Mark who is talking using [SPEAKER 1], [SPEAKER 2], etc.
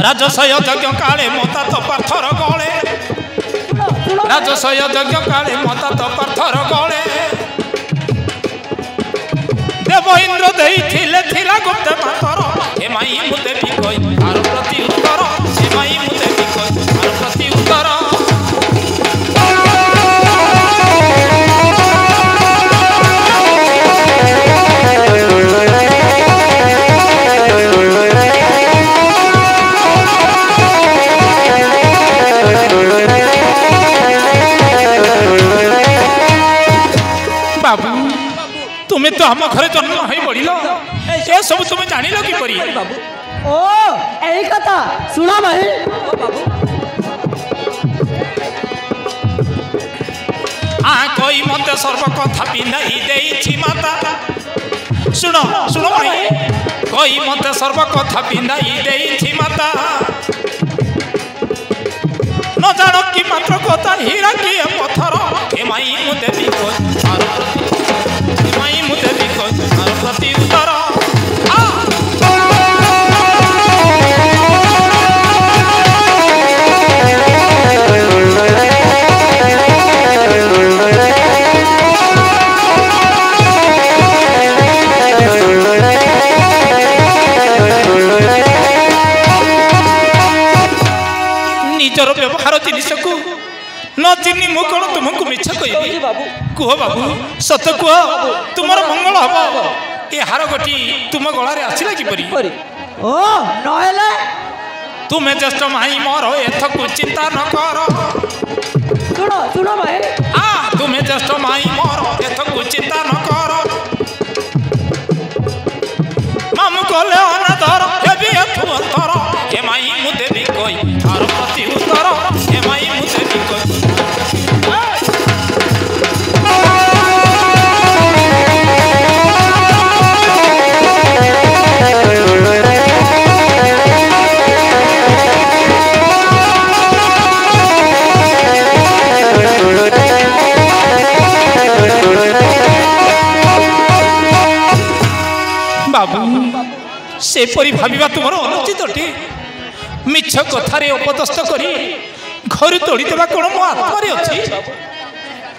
[SPEAKER 1] राजसय यज्ञ काले मता तो पाथर गले राजसय यज्ञ काले मता तो पाथर गले देव इंद्र देइथिले थिला गुप्त मातर हे माई मु देवी कई आर प्रति उत्तर हे माई मु देवी कई आर प्रति उत्तर बाबू तुम्हें तो हम घर जन्म हो पड़िल ए सब तुम जान लो कि परी
[SPEAKER 2] बाबू ओ एही कथा सुना भाई बाबू
[SPEAKER 1] आ कोई मते सर्व कथा पिंधाई देइछि माता सुनो सुनो भाई कोई मते सर्व कथा पिंधाई देइछि माता न जानो कि मात्र कथा हीरा कि पत्थर हे माई मु देवी को आर हे माई मु देवी को आर प्रति उत्तर निजर व्यवहार जिनिस को न चिन्नी मु कौन तुमको मिछ कहि कुह बाबू सत कुह तुमर मंगल हम ए हार गोटी तुम गलारे आसिला कि परी
[SPEAKER 2] ओ नहेले
[SPEAKER 1] तुम्हें ज्येष्ठ माई मोर एथकु चिंता न कर
[SPEAKER 2] सुनो सुनो भाई
[SPEAKER 1] आ तुम्हें ज्येष्ठ माई मोर एथकु चिंता न कर मामु कले अनादर हेबी एथु अंतर हे माई मु देवी कई आर प्रति उत्तर हे माई मु देवी कई बाबू से परी भाविबा तुमर अनुचित अटे मिछ कथारे उपदस्त करी घर तोड़ी देवा कोन मो आत्मारे अछि